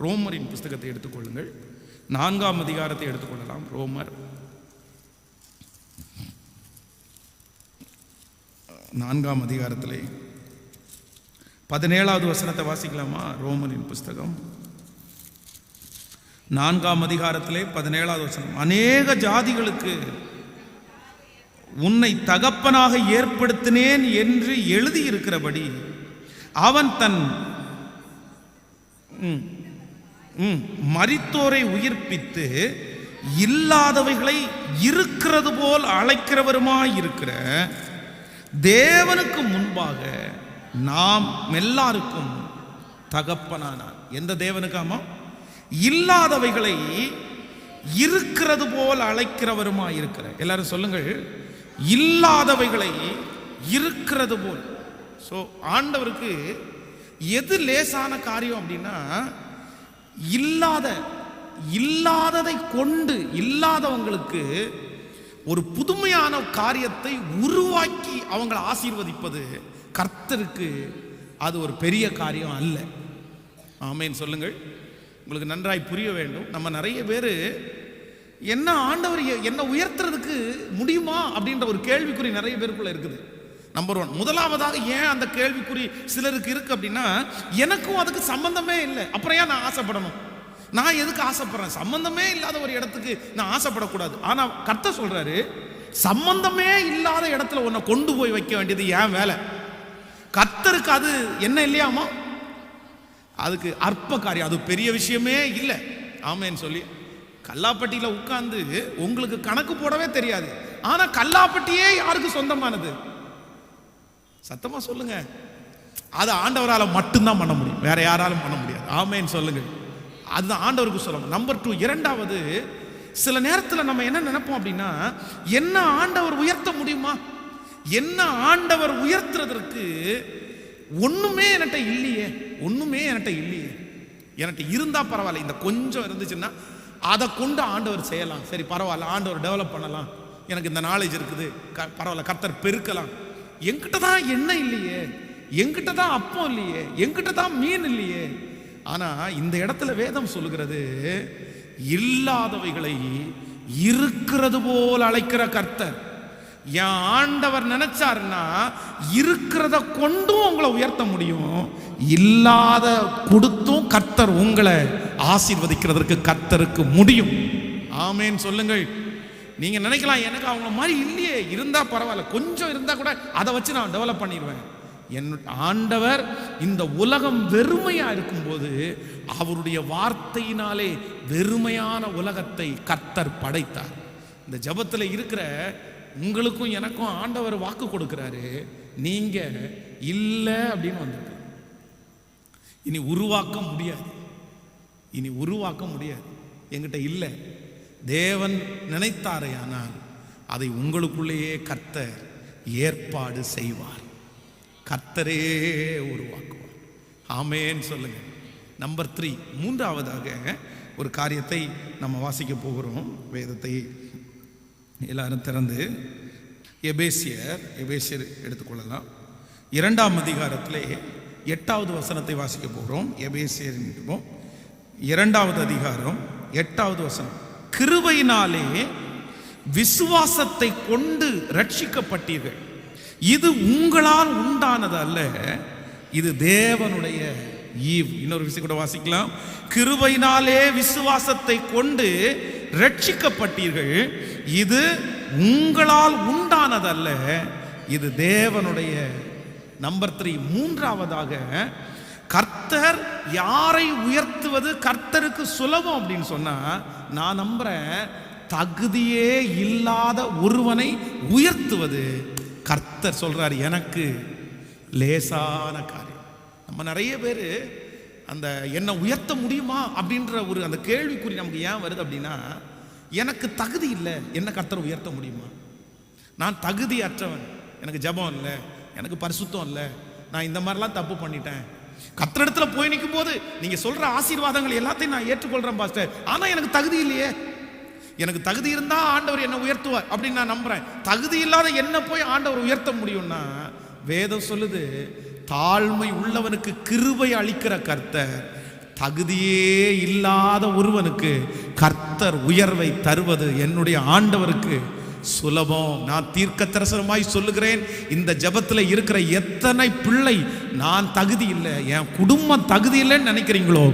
ரோமரின் புஸ்தகத்தை எடுத்துக்கொள்ளுங்கள். 4ஆம் அதிகாரத்தை எடுத்துக்கொள்ளலாம். ரோமர் 4ஆம் அதிகாரத்திலே 17வது வசனத்தை வாசிக்கலாமா? ரோமரின் புஸ்தகம் 4ஆம் அதிகாரத்திலே 17வது வசனம். அநேக ஜாதிகளுக்கு உன்னை தகப்பனாக ஏற்படுத்தினேன் என்று எழுதியிருக்கிறபடி அவன் தன் மரித்தோரை உயிர்ப்பித்து இல்லாதவைகளை இருக்கிறது போல் அழைக்கிறவருமாயிருக்கிற தேவனுக்கு முன்பாக நாம் எல்லாருக்கும் தகப்பனானார். எந்த தேவனுக்காமா? இல்லாதவைகளை இருக்கிறது போல் அழைக்கிறவருமாயிருக்கிற. எல்லாரும் சொல்லுங்கள், இல்லாதவைகளை இருக்கிறது போல். ஸோ ஆண்டவருக்கு எது லேசான காரியம் அப்படின்னா, இல்லாததை கொண்டு இல்லாதவங்களுக்கு ஒரு புதுமையான காரியத்தை உருவாக்கி அவங்களை ஆசீர்வதிப்பது கர்த்தருக்கு அது ஒரு பெரிய காரியம் அல்ல. ஆமேன் சொல்லுங்கள். உங்களுக்கு நன்றாய் புரிய வேண்டும். நம்ம நிறைய பேர் என்ன ஆண்டவர் என்ன உயர்த்துறதுக்கு முடியுமா அப்படின்ற ஒரு கேள்விக்குறி நிறைய பேருக்குள்ள இருக்குது. நம்பர் 1. முதலாவதாக ஏன் அந்த கேள்விக்குறி சிலருக்கு இருக்கு அப்படின்னா, எனக்கும் அதுக்கு சம்பந்தமே இல்லை, அப்புறம் ஏன் நான் ஆசைப்படணும்? நான் எதுக்கு ஆசைப்படுறேன்? சம்பந்தமே இல்லாத ஒரு இடத்துக்கு நான் ஆசைப்படக்கூடாது. ஆனா கர்த்தர் சொல்றாரு, சம்பந்தமே இல்லாத இடத்துல உன்னை கொண்டு போய் வைக்க வேண்டியது ஏன் வேலை. கர்த்தருக்கு அது என்ன இல்லையாமா? அதுக்கு அற்ப காரியம், அது பெரிய விஷயமே இல்லை. ஆமேன்னு சொல்லி கல்லாப்பட்டியில உட்கார்ந்து உங்களுக்கு கணக்கு போடவே தெரியாது. ஆனா கல்லாப்பட்டியே யாருக்கு சொந்தமானது? சத்தமா சொல்லுங்க. அது ஆண்டவரால் மட்டும்தான் பண்ண முடியும், வேற யாராலும் பண்ண முடியாது. ஆமேன்னு சொல்லுங்க. அதுதான் ஆண்டவருக்கு சொல்லணும். நம்பர் 2, இரண்டாவது, சில நேரத்தில் நம்ம என்ன நினைப்போம் அப்படின்னா, என்ன ஆண்டவர் உயர்த்த முடியுமா? என்ன ஆண்டவர் உயர்த்துறதற்கு ஒண்ணுமே என்கிட்ட இல்லையே, ஒண்ணுமே என்கிட்ட இல்லையே. என்கிட்ட இருந்தா பரவாயில்ல, இந்த கொஞ்சம் இருந்துச்சுன்னா அதை கொண்டு ஆண்டவர் செய்யலாம். சரி பரவாயில்ல, ஆண்டவர் டெவலப் பண்ணலாம், எனக்கு இந்த நாலேஜ் இருக்குது, பரவாயில்ல, கர்த்தர் பெருக்கலாம். என்கிட்ட தான் என்ன இல்லையே, என்கிட்ட தான் அப்பம் இல்லையே, என்கிட்ட தான் மீன் இல்லையே. ஆனா இந்த இடத்துல வேதம் சொல்லுகிறது, இல்லாதவைகளை இருக்கிறது போல் அழைக்கிற கர்த்தர். என் ஆண்டவர் நினைச்சாருன்னா இருக்கிறத கொண்டும் உங்களை உயர்த்த முடியும், இல்லாத கொடுத்தும் கர்த்தர் உங்களை ஆசீர்வதிக்கிறதற்கு கர்த்தருக்கு முடியும். ஆமேன் சொல்லுங்கள். நீங்க நினைக்கலாம், எனக்கு அவங்க மாதிரி இல்லையே, இருந்தா பரவாயில்ல, கொஞ்சம் இருந்தா கூட அதை வச்சு நான் டெவலப் பண்ணிடுவேன். என் ஆண்டவர் இந்த உலகம் வெறுமையா இருக்கும்போது அவருடைய வார்த்தையினாலே வெறுமையான உலகத்தை கர்த்தர் படைத்தார். இந்த ஜெபத்தில் இருக்கிற உங்களுக்கும் எனக்கும் ஆண்டவர் வாக்கு கொடுக்கிறாரு, நீங்க இல்லை அப்படின்னு வந்திருக்க. இனி உருவாக்க முடியாது, இனி உருவாக்க முடியாது. என்கிட்ட இல்லை. தேவன் நினைத்தாரே ஆனால் அதை உங்களுக்குள்ளேயே கர்த்தர் ஏற்பாடு செய்வார், கர்த்தரே உருவாக்குவார். ஆமேன்னு சொல்லுங்க. நம்பர் 3, மூன்றாவதாக ஒரு காரியத்தை நம்ம வாசிக்க போகிறோம். வேதத்தை எல்லாரும் திறந்து எபேசியர் எடுத்துக்கொள்ளலாம். 2ஆம் அதிகாரத்திலே 8வது வசனத்தை வாசிக்க போகிறோம். எபேசியர் 2வது அதிகாரம் 8வது வசனம். கிருபையினாலே விசுவாசத்தை கொண்டு ரட்சிக்கப்பட்டீர்கள், இது உங்களால் உண்டானது அல்ல, இது தேவனுடைய ஈவு. இன்னொரு விஷயம் கூட வாசிக்கலாம். கிருபையினாலே விசுவாசத்தை கொண்டு ரட்சிக்கப்பட்டீர்கள், இது உங்களால் உண்டானதல்ல, இது தேவனுடைய. நம்பர் 3, மூன்றாவதாக, கர்த்தர் யாரை உயர்த்துவது கர்த்தருக்கு சுலபம் அப்படின்னு சொன்னா, நான் நம்புறேன், தகுதியே இல்லாத ஒருவனை உயர்த்துவது கர்த்தர் சொல்றார் எனக்கு லேசான காரியம். நம்ம நிறைய பேர் அந்த என்ன உயர்த்த முடியுமா அப்படின்ற ஒரு அந்த கேள்விக்குறி நமக்கு ஏன் வருது அப்படின்னா, எனக்கு தகுதி இல்லை, என்ன கர்த்தர் உயர்த்த முடியுமா? நான் தகுதி அற்றவன், எனக்கு ஜெபம் இல்லை, எனக்கு பரிசுத்தம் இல்லை, நான் இந்த மாதிரிலாம் தப்பு பண்ணிட்டேன். கர்த்தரிடத்துல போய் நிற்கும் போது நீங்க சொல்ற ஆசீர்வாதங்கள் எல்லாத்தையும் நான் ஏற்றுக்கொள்றேன் பாஸ்டர், ஆனா எனக்கு தகுதி இல்லையே. எனக்கு தகுதி இருந்தா ஆண்டவர் என்ன உயர்த்துவார் அப்படின்னு நான் நம்புறேன். தகுதி இல்லாத என்ன போய் ஆண்டவர் உயர்த்த முடியும்னா, வேதம் சொல்லுது, தாழ்மை உள்ளவனுக்கு கிருபை அளிக்கிற கர்த்தர் தகுதியே இல்லாத ஒருவனுக்கு கர்த்தர் உயர்வை தருவது என்னுடைய ஆண்டவருக்கு சுலபம். நான் தீர்க்கதரிசனமாய் சொல்லுகிறேன், இந்த ஜெபத்தில் இருக்கிற எத்தனை பிள்ளை நான் தகுதி இல்லை, என் குடும்பம் தகுதி இல்லைன்னு நினைக்கிறீங்களோ,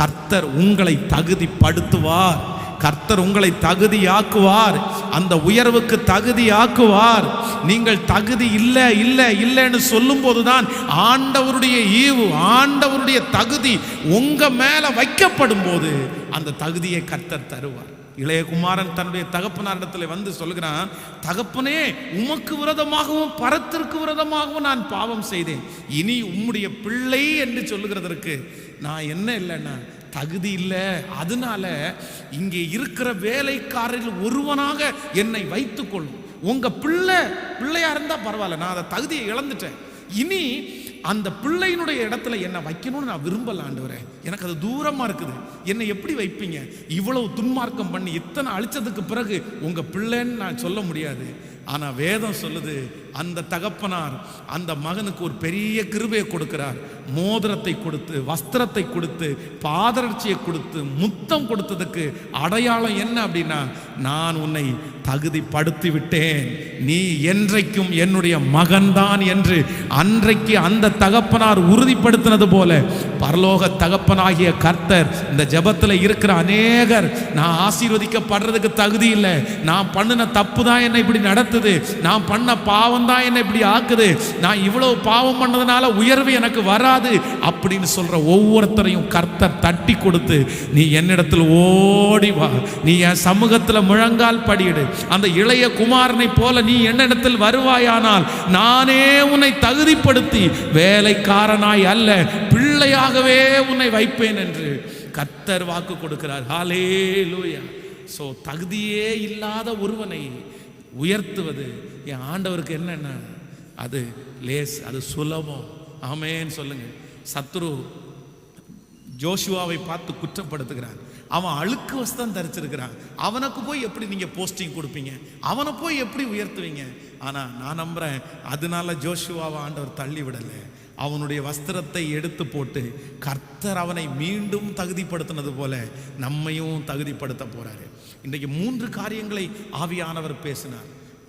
கர்த்தர் உங்களை தகுதிப்படுத்துவார். கர்த்தர் உங்களை தகுதியாக்குவார், அந்த உயர்வுக்கு தகுதியாக்குவார். நீங்கள் தகுதி இல்லை இல்லை இல்லைன்னு சொல்லும் போதுதான் ஆண்டவருடைய ஈவு, ஆண்டவருடைய தகுதி உங்க மேல வைக்கப்படும் போது அந்த தகுதியை கர்த்தர் தருவார். இளைய குமாரன் தன்னுடைய தகப்பனாரிடத்தில் வந்து சொல்கிறான், தகப்பனே, உமக்கு விரோதமாகவும் பரத்திற்கு விரோதமாகவும் நான் பாவம் செய்தேன், இனி உம்முடைய பிள்ளை என்று சொல்லுகிறதற்கு நான் என்ன இல்லைன்னா தகுதி இல்லை, அதனால இங்கே இருக்கிற வேலைக்காரர்கள் ஒருவனாக என்னை வைத்துக்கொள்ளும். உங்க பிள்ளையா இருந்தா பரவாயில்ல, நான் அதை தகுதியை இழந்துட்டேன், இனி அந்த பிள்ளையினுடைய இடத்துல என்னை வைக்கணும்னு நான் விரும்பல ஆண்டவரே, எனக்கு அது தூரமா இருக்குது, என்னை எப்படி வைப்பீங்க? இவ்வளவு துன்மார்க்கம் பண்ணி இத்தனை அழிச்சதுக்கு பிறகு உங்க பிள்ளைன்னு நான் சொல்ல முடியாது. ஆனா வேதம் சொல்லுது, அந்த தகப்பனார் அந்த மகனுக்கு ஒரு பெரிய கிருபையை கொடுக்கிறார். மோதிரத்தை கொடுத்து, வஸ்திரத்தை கொடுத்து, பாதரட்சியை கொடுத்து, முத்தம் கொடுத்ததுக்கு அடையாளம் என்ன அப்படின்னா, நான் உன்னை தகுதிப்படுத்தி விட்டேன், நீ என்றைக்கும் என்னுடைய மகன்தான் என்று அன்றைக்கு அந்த தகப்பனார் உறுதிப்படுத்தினது போல பரலோக தகப்பனாகிய கர்த்தர் இந்த ஜெபத்தில் இருக்கிற அநேகர், நான் ஆசீர்வதிக்கப்படுறதுக்கு தகுதி இல்லை, நான் பண்ணின தப்பு தான் என்னை இப்படி நடத்துது, நான் பண்ண பாவம் தான் என்னை இப்படி ஆக்குது, நான் இவ்வளவு பாவம் பண்ணதுனால உயர்வு எனக்கு வராது அப்படின்னு சொல்ற ஒவ்வொருத்தரையும் கர்த்தர் தட்டி கொடுத்து, நீ என்னிடத்தில் ஓடி வா, நீ என் சமூகத்தில் முழங்கால் படியிடு, அந்த இளைய குமாரனை போல நீ என்னிடத்தில் வருவாயானால் நானே உன்னை தகுதிப்படுத்தி வேலைக்காரனாய் அல்ல பிள்ளையாகவே உன்னை வைப்பேன் என்று கர்த்தர் வாக்கு கொடுக்கிறார். ஹல்லேலூயா. சோ தகுதியே இல்லாத ஒருவனை உயர்த்துவது என் ஆண்டவருக்கு என்னன்னா அது லேஸ், அது சுலபம். ஆமென் சொல்லுங்க. சத்ரு ஜோஷுவாவை பார்த்து குற்றப்படுத்துகிறான், அவன் அழுக்கு வஸ்திரம் தரிச்சிருக்கிறான், அவனுக்கு போய் எப்படி நீங்க போஸ்டிங் கொடுப்பீங்க, அவனை போய் எப்படி உயர்த்துவீங்க? ஆனா நான் நம்புறேன், அதனால ஜோஷுவாவை ஆண்டவர் தள்ளி விடலை, அவனுடைய வஸ்திரத்தை எடுத்து போட்டு கர்த்தர் அவனை மீண்டும் தகுதிப்படுத்தினது போல நம்மையும் தகுதிப்படுத்த போறாரு. இன்றைக்கு 3 காரியங்களை ஆவியானவர் பேசினார்.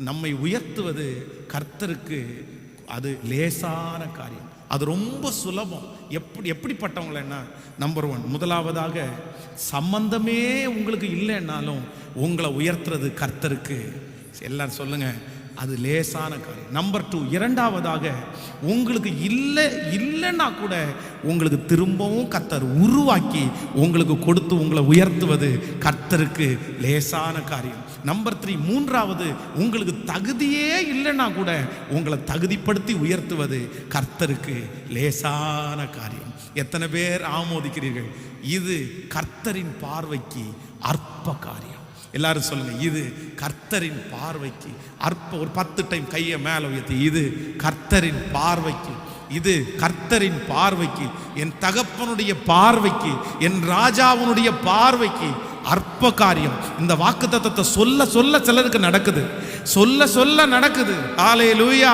நம்மை உயர்த்துவது கர்த்தருக்கு அது லேசான காரியம், அது ரொம்ப சுலபம். எப்படிப்பட்டவங்களன்னா, நம்பர் 1, முதலாவதாக சம்பந்தமே உங்களுக்கு இல்லைன்னாலும் உங்களை உயர்த்துறது கர்த்தருக்கு, எல்லாரும் சொல்லுங்க, அது லேசான காரியம். நம்பர் 2, இரண்டாவதாக உங்களுக்கு இல்லைன்னா கூட உங்களுக்கு திரும்பவும் கர்த்தர் உருவாக்கி உங்களுக்கு கொடுத்து உங்களை உயர்த்துவது கர்த்தருக்கு லேசான காரியம். நம்பர் 3, மூன்றாவது, உங்களுக்கு தகுதியே இல்லைன்னா கூட உங்களை தகுதிப்படுத்தி உயர்த்துவது கர்த்தருக்கு லேசான காரியம். எத்தனை பேர் ஆமோதிக்கிறீர்கள்? இது கர்த்தரின் பார்வைக்கு அற்ப காரியம். எல்லாரும் சொல்லுங்க, இது கர்த்தரின் பார்வைக்கு அற்ப. ஒரு 10 டைம் கையை மேல உயர்த்தி, இது கர்த்தரின் பார்வைக்கு, இது கர்த்தரின் பார்வைக்கு, என் தகப்பனுடைய பார்வைக்கு, என் ராஜாவுடைய பார்வைக்கு அற்ப காரியம். இந்த வாக்குத்தத்தத்தை சொல்ல சொல்ல சிலருக்கு நடக்குது, சொல்ல சொல்ல நடக்குது. ஹல்லேலூயா,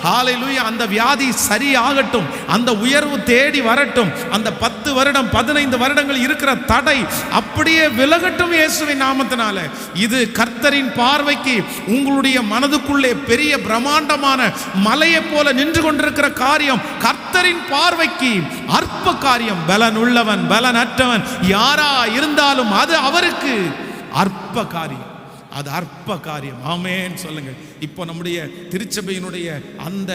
ஹல்லேலூயா. அந்த வியாதி சரியாகட்டும், அந்த உயர்வு தேடி வரட்டும், அந்த 10 வருடம் 15 வருடங்கள் இருக்கிற தடை அப்படியே விலகட்டும் இயேசுவின் நாமத்தினால. இது கர்த்தரின் பார்வைக்கு உங்களுடைய மனதுக்குள்ளே பெரிய பிரம்மாண்டமான மலையை போல நின்று கொண்டிருக்கிற காரியம் கர்த்தரின் பார்வைக்கு அற்ப காரியம். பலன் உள்ளவன் பலனற்றவன் யாரா இருந்தாலும் அது அவருக்கு அற்ப காரியம், அது அற்ப காரியம். ஆமென் சொல்லுங்க. இப்போ நம்முடைய திருச்சபையினுடைய அந்த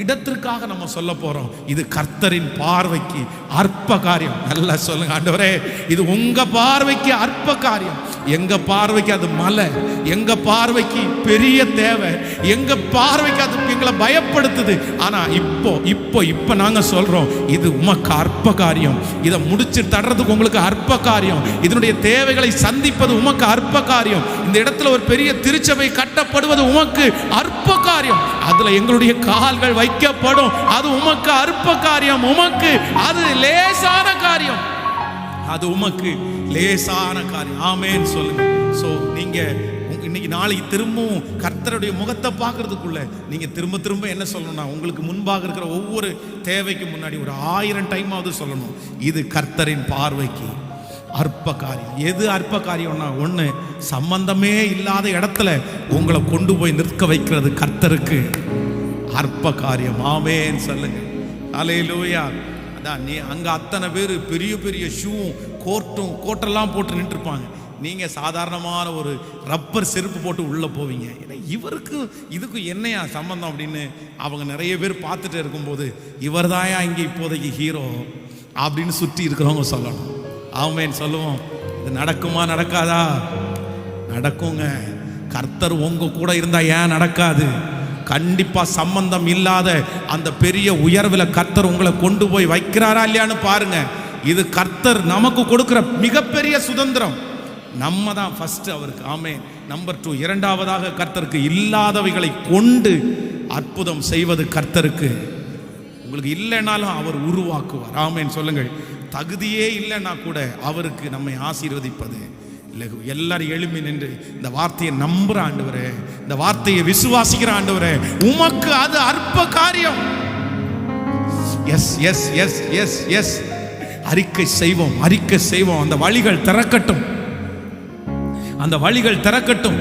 இடத்திற்காக நம்ம சொல்ல போறோம், இது கர்த்தரின் பார்வைக்கு அற்ப காரியம். நல்லா சொல்லுங்க, ஆண்டவரே இது உங்க பார்வைக்கு அற்ப காரியம், எங்க பார்வைக்கு அது மலை, எங்க பார்வைக்கு பெரிய தேவை, எங்க பார்வைக்கு அது எங்களை பயப்படுத்துது. ஆனா இப்போ நாங்க சொல்றோம், இது உமக்கு அற்ப காரியம், இதை முடிச்சு தர்றதுக்கு உங்களுக்கு அற்ப காரியம், இதனுடைய தேவைகளை சந்திப்பது உமக்கு அற்ப காரியம், இந்த இடத்துல ஒரு பெரிய திருச்சபை கட்டப்படுவது உமக்கு அற்ப காரியம், அதுல எங்களுடைய கால்கள் வைக்கப்படும், அது உமக்கு அற்ப காரியம், உமக்கு அது லேசான காரியம், அது உமக்கு லேசான காரியம். ஆமென் சொல்லுங்க. சோ நீங்க இன்னைக்கு நாளைக்கு திரும்பவும் கர்த்தருடைய முகத்தை பார்க்கறதுக்குள்ள நீங்க திரும்ப திரும்ப என்ன சொல்லணும்னா, உங்களுக்கு முன்பாக இருக்கிற ஒவ்வொரு தேவைக்கு முன்னாடி ஒரு 1000 டைமாவது சொல்லணும், இது கர்த்தரின் பார்வைக்கு அற்ப காரியம். எது அற்ப காரியம்னா, ஒண்ணு சம்பந்தமே இல்லாத இடத்துல உங்களை கொண்டு போய் நிற்க வைக்கிறது கர்த்தருக்கு அற்ப காரியம். ஆமென் சொல்லுங்க. அல்லேலூயா. அதான் நீ அங்க அத்தனை பேர் பெரிய பெரிய ஷூவும் கோட்டெல்லாம் போட்டு நின்று இருப்பாங்க. நீங்க சாதாரணமான ஒரு ரப்பர் செருப்பு போட்டு உள்ள போவீங்க. ஏன்னா இவருக்கு இதுக்கும் என்னையா சம்பந்தம் அப்படின்னு அவங்க நிறைய பேர் பார்த்துட்டு இருக்கும்போது, இவர் தாயா இங்க இப்போதைக்கு ஹீரோ அப்படின்னு சுற்றி இருக்கிறவங்க சொல்லணும். ஆமென் சொல்லுவோம். இது நடக்குமா நடக்காதா? நடக்குங்க. கர்த்தர் உங்க கூட இருந்தா ஏன் நடக்காது? கண்டிப்பா சம்பந்தம் இல்லாத அந்த பெரிய உயர்வில் கர்த்தர் உங்களை கொண்டு போய் வைக்கிறாரா இல்லையான்னு பாருங்க. இது கர்த்தர் நமக்கு கொடுக்கிற மிகப்பெரிய சுதந்திரம். நம்ம தான் ஃபர்ஸ்ட் அவருக்கு. ஆமென். நம்பர் 2, இரண்டாவதாக கர்த்தருக்கு இல்லாதவைகளை கொண்டு அற்புதம் செய்வது கர்த்தருக்கு. உங்களுக்கு இல்லைனாலும் அவர் உருவாக்குவார். ஆமென் சொல்லுங்கள். தகுதியே இல்லைன்னா கூட அவருக்கு நம்மை ஆசீர்வதிப்பது இல்லை. எல்லாரும் எழுப்பி நின்று இந்த வார்த்தையை நம்புற ஆண்டவரே, இந்த வார்த்தையை விசுவாசிக்கிற ஆண்டவரே, உமக்கு அது அற்ப காரியம். எஸ் எஸ் எஸ் எஸ் எஸ் அறிக்கை செய்வோம், அறிக்கை செய்வோம். அந்த வழிகள் திறக்கட்டும், அந்த வழிகள் திறக்கட்டும்,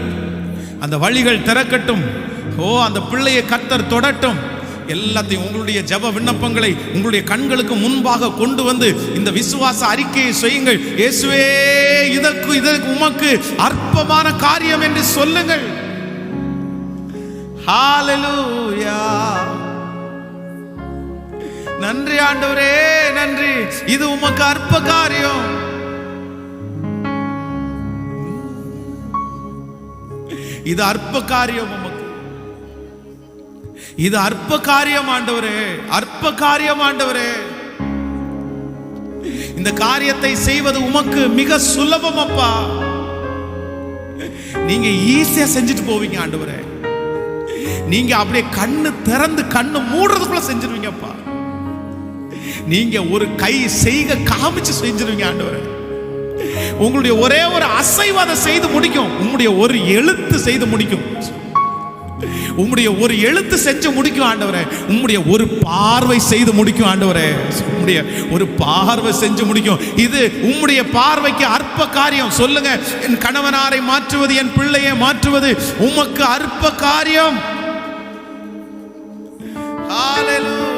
அந்த வழிகள் திறக்கட்டும். ஓ, அந்த பிள்ளையை கர்த்தர் தொடட்டும். எல்லாத்தையும் உங்களுடைய ஜெப விண்ணப்பங்களை உங்களுடைய கண்களுக்கு முன்பாக கொண்டு வந்து இந்த விசுவாச அறிக்கையை செய்யுங்கள். இயேசுவே, இதற்கு உமக்கு அற்பமான காரியம் என்று சொல்லுங்கள். ஹalleluya. நன்றி ஆண்டவரே, நன்றி. இது உமக்கு அற்ப காரியம். இது அற்ப காரியம். உமக்கு இது அற்ப காரியம் ஆண்டவரே, அற்ப காரியம் ஆண்டவரே. இந்த காரியத்தை செய்வது உமக்கு மிக சுலபம் அப்பா. நீங்க ஈஸியா செஞ்சுட்டு போவீங்க ஆண்டவரே. நீங்க அப்படியே கண்ணு திறந்து கண்ணு மூடுறதுக்குள்ள செஞ்சிருவீங்கப்பா. நீங்க ஒரு கை செய்க காமிச்சு செஞ்சிருவீங்க ஆண்டவரே. உங்களுடைய ஒரே ஒரு அசைவாத செய்து முடிக்கும். உங்களுடைய ஒரு எழுத்து செய்து முடிக்கும். உம்முடைய ஒரு எழுத்து செஞ்சு முடிக்கும் ஆண்டவரே. உம்முடைய ஒரு பார்வை செய்து முடிக்கும் ஆண்டவரே. உம்முடைய ஒரு பார்வை செஞ்சு முடிக்கும். இது உம்முடைய பார்வைக்கு அற்ப காரியம். சொல்லுங்க, என் கணவனாரை மாற்றுவது, என் பிள்ளையை மாற்றுவது உமக்கு அற்ப காரியம். ஹalleluya.